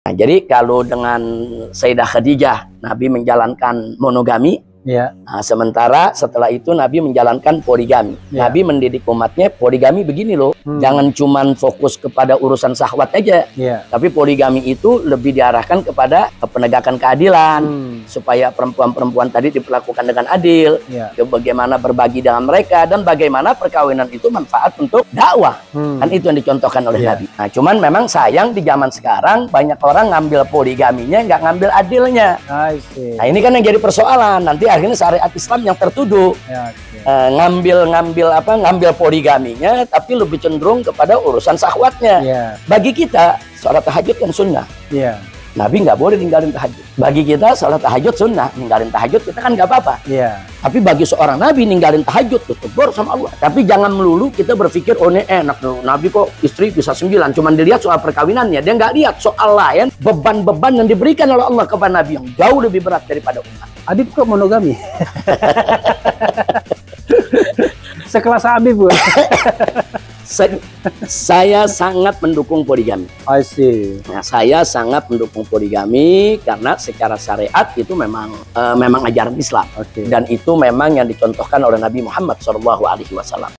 Nah, jadi kalau dengan Sayyidah Khadijah, Nabi menjalankan monogami. Ya. Nah, sementara setelah itu Nabi menjalankan poligami. Ya. Nabi mendidik umatnya, poligami begini loh. Jangan cuman fokus kepada urusan syahwat aja. Ya. Tapi poligami itu lebih diarahkan kepada penegakan keadilan. Supaya perempuan-perempuan tadi diperlakukan dengan adil. Ya. Bagaimana berbagi dengan mereka. Dan bagaimana perkawinan itu manfaat untuk dakwah. Kan itu yang dicontohkan oleh Nabi. Nah, cuman memang sayang di zaman sekarang banyak orang ngambil poligaminya, nggak ngambil adilnya. Nah, ini kan yang jadi persoalan. Nanti akhirnya syariat Islam yang tertuduh. Ya, ngambil poligaminya, tapi lebih cenderung kepada urusan syahwatnya. Bagi kita sholat tahajud kan sunnah. Nabi nggak boleh ninggalin tahajud. Bagi kita sholat tahajud sunnah, ninggalin tahajud kita kan nggak apa-apa. Tapi bagi seorang Nabi ninggalin tahajud tuh tegur sama Allah. Tapi jangan melulu kita berpikir, oh ini enak loh, Nabi kok istri bisa 9. Cuman dilihat soal perkawinannya, dia nggak lihat soal lain, beban-beban yang diberikan oleh Allah kepada Nabi yang jauh lebih berat daripada umat. Habib kok monogami? Sekelas Habib, Bu. Saya sangat mendukung poligami. Nah, saya sangat mendukung poligami karena secara syariat itu memang ajaran Islam. Dan itu memang yang dicontohkan oleh Nabi Muhammad SAW.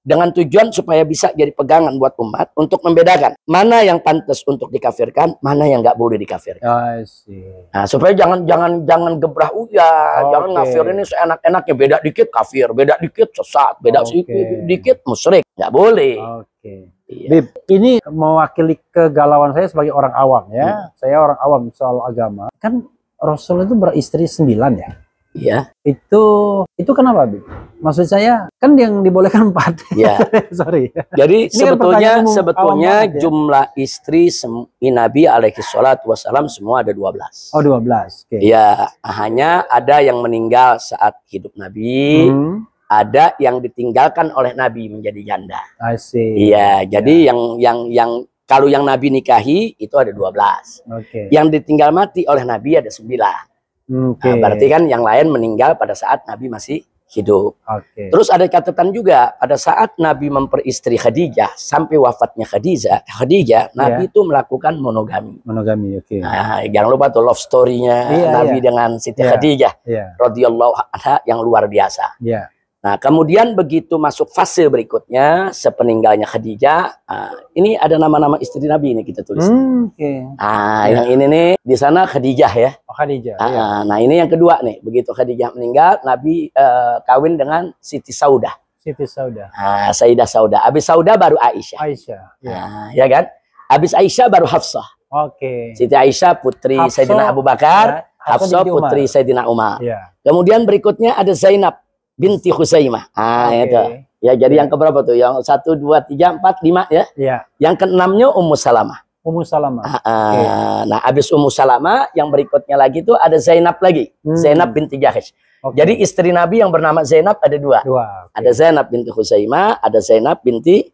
Dengan tujuan supaya bisa jadi pegangan buat umat untuk membedakan mana yang pantas untuk dikafirkan, mana yang nggak boleh dikafirkan. Nah, supaya jangan gebrah jangan ngafir ini seenak-enaknya, beda dikit kafir, beda dikit sesat, beda dikit musyrik, nggak boleh. Bib, ini mewakili kegalauan saya sebagai orang awam ya. Saya orang awam soal agama. Kan Rasul itu beristri 9 ya. Iya. Itu kenapa, Bib? Maksud saya kan yang dibolehkan 4. Ya. Sorry. Jadi sebetulnya jumlah istri Nabi alaihi salatu wassalam semua ada 12. Oh, 12. Ya, hanya ada yang meninggal saat hidup Nabi, ada yang ditinggalkan oleh Nabi menjadi janda. Iya, jadi yang kalau yang Nabi nikahi itu ada 12. Yang ditinggal mati oleh Nabi ada 9. Nah, berarti kan yang lain meninggal pada saat Nabi masih hidup. Terus ada catatan juga pada saat Nabi memperistri Khadijah sampai wafatnya Khadijah, Nabi itu melakukan monogami. Nah, jangan lupa tuh love story-nya Nabi dengan Siti Khadijah radhiyallahu anha yang luar biasa. Nah, kemudian begitu masuk fase berikutnya sepeninggalnya Khadijah, ini ada nama-nama istri Nabi ini kita tulis. Yang ini nih di sana Khadijah ya. Nah, ini yang kedua nih. Begitu Khadijah meninggal, Nabi kawin dengan Siti Saudah. Sayyidah Saudah. Habis Saudah baru Aisyah. Ya kan? Habis Aisyah baru Hafsah. Siti Aisyah putri Sayyidina Abu Bakar, Hafsah putri Sayyidina Umar. Kemudian berikutnya ada Zainab binti Khuzaimah. Itu. Ya, jadi yang keberapa tuh? Yang 1, 2, 3, 4, 5 ya. Yang ke-6-nya Ummu Salamah. Nah, habis Ummu Salamah yang berikutnya lagi tuh ada Zainab lagi. Zainab binti Jahash. Jadi istri Nabi yang bernama Zainab ada 2. Ada Zainab binti Khuzaimah, ada Zainab binti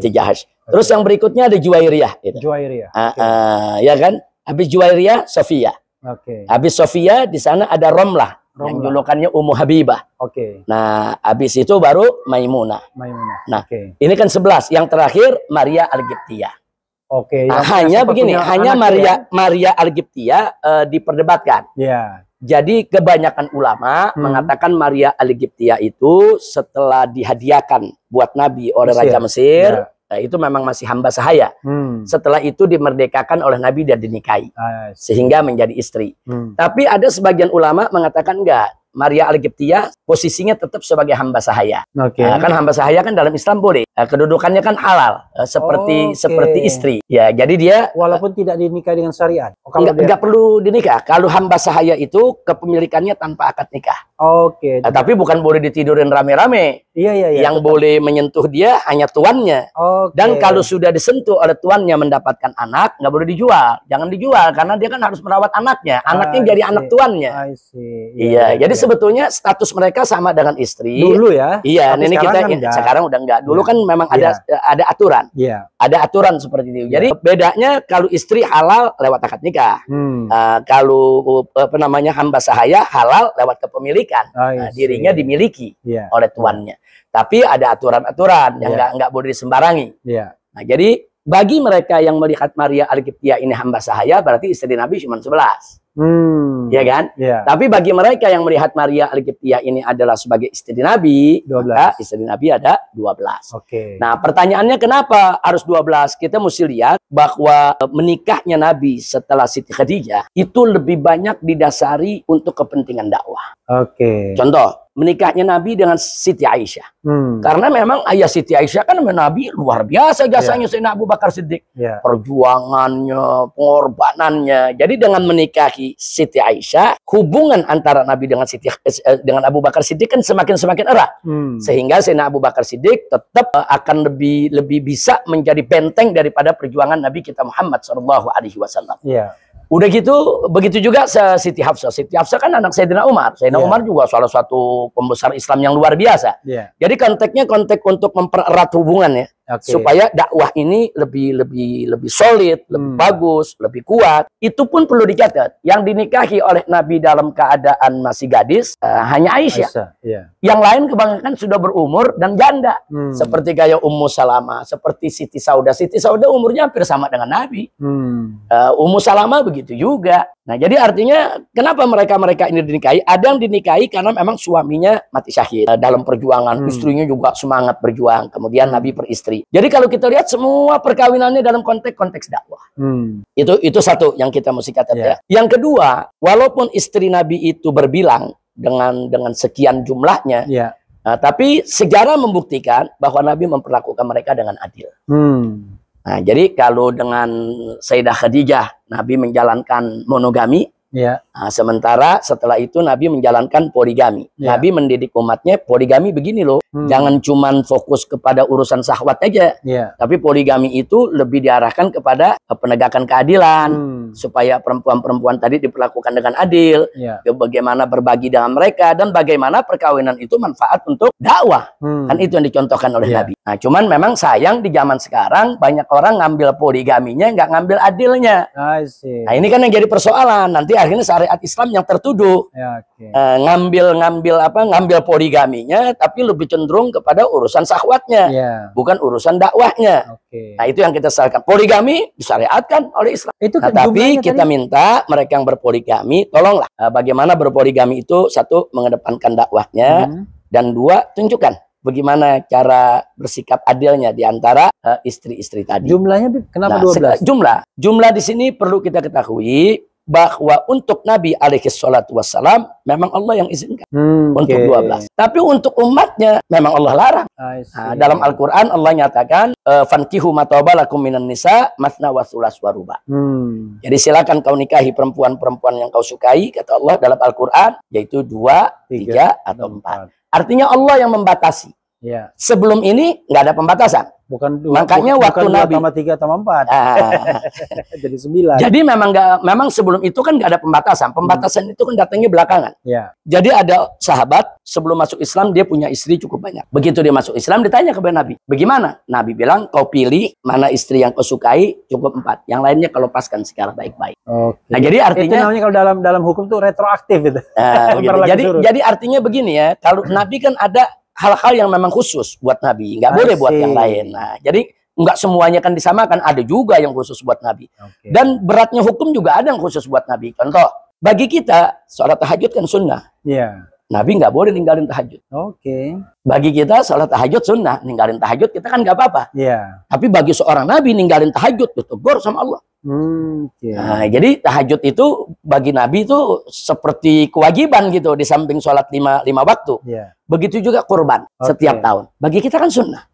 Jahash. Terus yang berikutnya ada Juwairiyah. Ya kan? Habis Juwairiyah Sofia. Habis Sofia di sana ada Romlah. Yang julukannya Ummu Habibah. Nah, habis itu baru Maimunah. Nah, ini kan 11. Yang terakhir Maria Al-Qibtiyah. Hanya begini, hanya Maria Al-Qibtiyah diperdebatkan. Jadi kebanyakan ulama mengatakan Maria Al-Qibtiyah itu setelah dihadiahkan buat Nabi oleh Raja Mesir, itu memang masih hamba sahaya. Setelah itu dimerdekakan oleh Nabi dan dinikahi, sehingga menjadi istri. Tapi ada sebagian ulama mengatakan enggak, Maria Al-Qibtiyah posisinya tetap sebagai hamba sahaya. Oke. Kan hamba sahaya kan dalam Islam boleh. Kedudukannya kan halal, seperti istri. Ya, jadi dia walaupun tidak dinikah dengan syariat. Enggak perlu dinikah. Kalau hamba sahaya itu kepemilikannya tanpa akad nikah. Oke. Tapi bukan boleh ditidurin rame-rame. Iya. Yang boleh menyentuh dia hanya tuannya. Dan kalau sudah disentuh oleh tuannya mendapatkan anak, nggak boleh dijual. Jangan dijual karena dia kan harus merawat anaknya. Anaknya jadi anak tuannya. Iya. Jadi sebetulnya status mereka sama dengan istri. Dulu ya. Iya. Ini kita sekarang udah enggak. Dulu kan memang ada aturan. Iya. Ada aturan seperti itu. Jadi bedanya kalau istri halal lewat akad nikah. Kalau hamba sahaya halal lewat kepemilikan. Dirinya dimiliki oleh tuannya. Tapi ada aturan-aturan yang nggak boleh disembarangi. Nah, jadi bagi mereka yang melihat Maria Al-Qibtiyah ini hamba sahaya, berarti istri Nabi cuma 11. Ya kan? Tapi bagi mereka yang melihat Maria Al-Qibtiyah ini adalah sebagai istri Nabi, 12. Maka istri Nabi ada 12. Nah, pertanyaannya kenapa harus 12? Kita mesti lihat bahwa menikahnya Nabi setelah Siti Khadijah itu lebih banyak didasari untuk kepentingan dakwah. Contoh, menikahnya Nabi dengan Siti Aisyah. Karena memang ayah Siti Aisyah kan Nabi luar biasa jasanya Sayyidina Abu Bakar Siddiq. Perjuangannya, pengorbanannya. Jadi dengan menikahi Siti Aisyah, hubungan antara Nabi dengan Abu Bakar Siddiq kan semakin erat. Sehingga Sayyidina Abu Bakar Siddiq tetap akan lebih bisa menjadi benteng daripada perjuangan Nabi kita Muhammad SAW. Udah gitu, begitu juga Siti Hafsah. Siti Hafsah kan anak Sayyidina Umar. Sayyidina Umar juga salah satu pembesar Islam yang luar biasa. Jadi konteksnya konteks untuk mempererat hubungan ya. Supaya dakwah ini lebih solid, lebih bagus, lebih kuat. Itu pun perlu dicatat. Yang dinikahi oleh Nabi dalam keadaan masih gadis hanya Aisyah. Yang lain kebanyakan sudah berumur dan janda. Seperti kayak Ummu Salamah, seperti Siti Saudah. Siti Saudah umurnya hampir sama dengan Nabi. Ummu Salamah begitu juga. Nah, jadi artinya kenapa mereka ini dinikahi? Ada yang dinikahi karena memang suaminya mati syahid dalam perjuangan. Istrinya juga semangat berjuang. Kemudian Nabi beristri. Jadi kalau kita lihat semua perkawinannya dalam konteks dakwah. Itu satu yang kita mesti catat ya. Yang kedua, walaupun istri Nabi itu berbilang dengan sekian jumlahnya, tapi sejarah membuktikan bahwa Nabi memperlakukan mereka dengan adil. Nah, jadi kalau dengan Sayyidah Khadijah Nabi menjalankan monogami, nah, sementara setelah itu Nabi menjalankan poligami. Nabi mendidik umatnya poligami begini loh, jangan cuman fokus kepada urusan syahwat aja, tapi poligami itu lebih diarahkan kepada penegakan keadilan, supaya perempuan-perempuan tadi diperlakukan dengan adil, bagaimana berbagi dengan mereka, dan bagaimana perkawinan itu manfaat untuk dakwah. Kan itu yang dicontohkan oleh Nabi. Nah, cuman memang sayang di zaman sekarang banyak orang ngambil poligaminya, nggak ngambil adilnya. Nah, ini kan yang jadi persoalan. Nanti akhirnya syariat Islam yang tertuduh ngambil poligaminya, tapi lebih cenderung kepada urusan syahwatnya, bukan urusan dakwahnya. Nah, itu yang kita salahkan. Poligami disyariatkan oleh Islam. Tapi kita minta mereka yang berpoligami, tolonglah bagaimana berpoligami itu, satu, mengedepankan dakwahnya, dan dua, tunjukkan bagaimana cara bersikap adilnya di antara istri-istri tadi. Jumlahnya kenapa 12? Jumlah di sini perlu kita ketahui bahwa untuk Nabi alaihi salatu wassalam memang Allah yang izinkan untuk 12. Tapi untuk umatnya memang Allah larang. Nah, dalam Al-Quran Allah nyatakan fankihu matawabalakum minan nisa masna wa thulas wa ruba. Jadi silakan kau nikahi perempuan-perempuan yang kau sukai, kata Allah dalam Al-Quran, yaitu 2, 3, atau 4. Artinya Allah yang membatasi. Sebelum ini nggak ada pembatasan. Makanya waktu Nabi 3 tambah 4 jadi 9. Jadi memang sebelum itu kan nggak ada pembatasan. Pembatasan itu kan datangnya belakangan. Jadi ada sahabat sebelum masuk Islam dia punya istri cukup banyak. Begitu dia masuk Islam ditanya kepada Nabi, bagaimana? Nabi bilang, kau pilih mana istri yang kau sukai, cukup 4. Yang lainnya kau lepaskan secara baik-baik. Nah, jadi artinya itu namanya kalau dalam hukum tuh retroaktif itu. Jadi artinya begini ya, kalau Nabi kan ada hal-hal yang memang khusus buat Nabi, nggak boleh buat yang lain. Nah, jadi nggak semuanya kan disamakan, ada juga yang khusus buat Nabi. Dan beratnya hukum juga ada yang khusus buat Nabi. Contoh, bagi kita sholat tahajud kan sunnah. Nabi nggak boleh ninggalin tahajud. Bagi kita sholat tahajud sunnah, ninggalin tahajud kita kan nggak apa-apa. Tapi bagi seorang Nabi ninggalin tahajud ditegur sama Allah. Nah, jadi tahajud itu bagi Nabi itu seperti kewajiban gitu di samping sholat lima waktu. Begitu juga kurban setiap tahun. Bagi kita kan sunnah.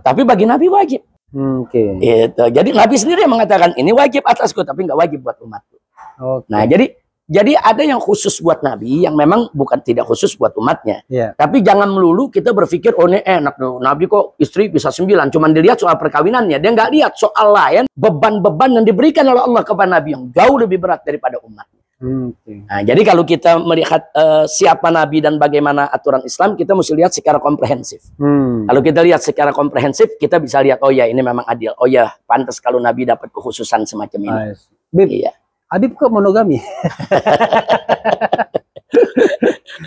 Tapi bagi Nabi wajib. Gitu. Jadi Nabi sendiri yang mengatakan ini wajib atasku, tapi nggak wajib buat umatku. Nah, jadi ada yang khusus buat Nabi, yang memang bukan tidak khusus buat umatnya. Tapi jangan melulu kita berpikir, oh ini enak tuh, Nabi kok istri bisa 9. Cuman dilihat soal perkawinannya. Dia nggak lihat soal lain, beban-beban yang diberikan oleh Allah kepada Nabi yang jauh lebih berat daripada umatnya. Nah, jadi kalau kita melihat siapa Nabi dan bagaimana aturan Islam, kita mesti lihat secara komprehensif. Kalau kita lihat secara komprehensif, kita bisa lihat, oh ya ini memang adil. Oh ya, pantas kalau Nabi dapat kekhususan semacam ini. Iya. Habib kok monogami?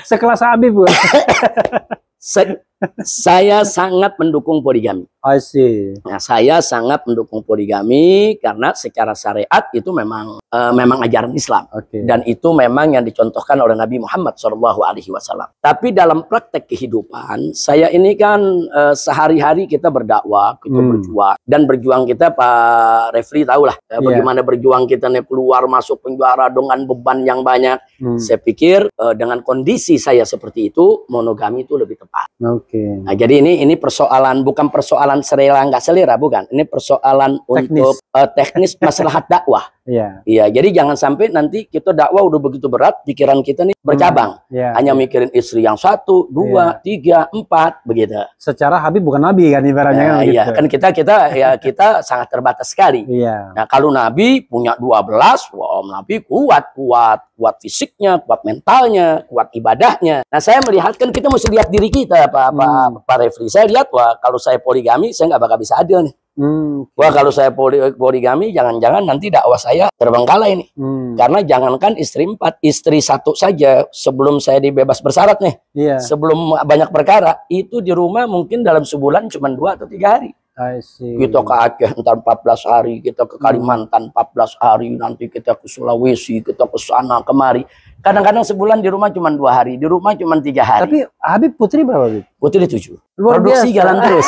Sekelas Habib. Saya sangat mendukung poligami. Nah, saya sangat mendukung poligami karena secara syariat itu memang ajaran Islam. Dan itu memang yang dicontohkan oleh Nabi Muhammad SAW. Tapi dalam praktek kehidupan, saya ini kan sehari-hari kita berdakwah, kita berjuang. Dan berjuang kita, Pak Refli tahulah bagaimana berjuang kita nih keluar masuk penjara dengan beban yang banyak. Saya pikir dengan kondisi saya seperti itu, monogami itu lebih tepat. Nah, jadi ini persoalan, bukan persoalan selera nggak selera, bukan. Ini persoalan untuk teknis maslahat dakwah. Iya, jadi jangan sampai nanti kita dakwah udah begitu berat, pikiran kita nih bercabang. Hanya mikirin istri yang 1, 2, 3, 4, begitu. Secara Habib bukan Nabi kan ibaratnya kan. Iya, kan kita sangat terbatas sekali. Nah, kalau Nabi punya 12, wah Nabi kuat fisiknya, kuat mentalnya, kuat ibadahnya. Nah, saya melihat kan kita mesti lihat diri kita, Pak Refli. Saya lihat, wah kalau saya poligami, saya nggak bakal bisa adil nih. Wah kalau saya poligami, jangan-jangan nanti dakwah saya terbengkalai nih. Karena jangankan istri 4, istri 1 saja sebelum saya dibebas bersyarat nih, sebelum banyak perkara, itu di rumah mungkin dalam sebulan cuma 2 atau 3 hari. Kita ke Aceh ntar 14 hari, kita ke Kalimantan 14 hari, nanti kita ke Sulawesi, kita ke sana kemari. Kadang-kadang sebulan di rumah cuma 2 hari, di rumah cuma 3 hari. Tapi Habib putri berapa, Habib? Putri 7. Luar Produksi biasa. jalan terus.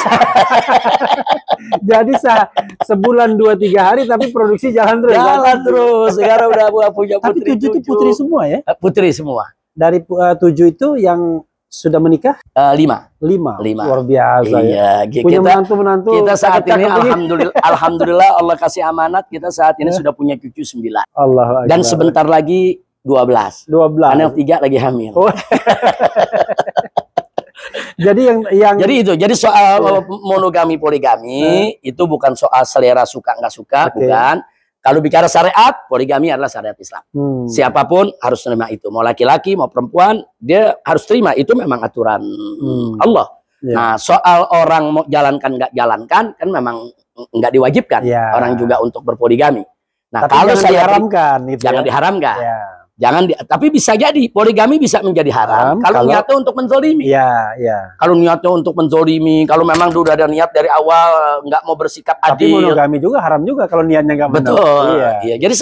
Jadi sebulan 2-3 hari tapi produksi jalan terus. Jalan terus. Sekarang udah punya putri. Tapi 7 itu putri semua ya? Putri semua. Dari 7 itu yang sudah menikah? 5. 5. Luar biasa ya. Punya menantu-menantu. Kita saat ini alhamdulillah Allah kasih amanat, kita saat ini sudah punya cucu 9. Allah. Dan sebentar lagi 12. Anak 3 lagi hamil. Jadi soal monogami poligami itu bukan soal selera suka nggak suka, bukan. Kalau bicara syariat, poligami adalah syariat Islam. Siapapun harus terima itu, mau laki-laki mau perempuan, dia harus terima, itu memang aturan Allah. Nah, soal orang mau jalankan nggak jalankan kan memang nggak diwajibkan orang juga untuk berpoligami. Nah, tapi kalau saya diharamkan, jangan diharamkan. Tapi bisa jadi poligami bisa menjadi haram kalau niatnya untuk menzolimi. Kalau niatnya untuk menzolimi, kalau memang udah ada niat dari awal nggak mau bersikap adil. Tapi monogami juga haram juga kalau niatnya nggak benar. Betul. Iya. Jadi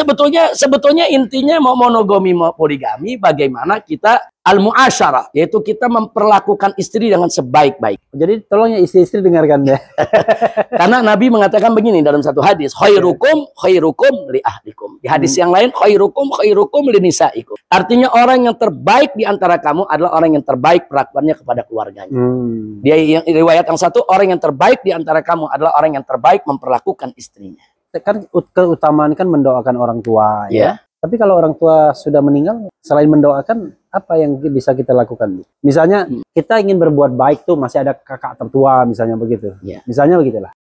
sebetulnya intinya mau monogami mau poligami, bagaimana kita al-mu'asyarah, yaitu kita memperlakukan istri dengan sebaik-baik. Jadi tolong ya istri-istri dengarkan ya. Karena Nabi mengatakan begini dalam satu hadis, khairukum li ahlikum. Di hadis yang lain, khairukum li nisaikum. Artinya orang yang terbaik di antara kamu adalah orang yang terbaik perlakuannya kepada keluarganya. Dia riwayat yang satu, orang yang terbaik di antara kamu adalah orang yang terbaik memperlakukan istrinya. Kan keutamaan kan mendoakan orang tua ya. Tapi kalau orang tua sudah meninggal, selain mendoakan, apa yang bisa kita lakukan? Misalnya kita ingin berbuat baik tuh, masih ada kakak tertua misalnya begitu. Misalnya begitulah.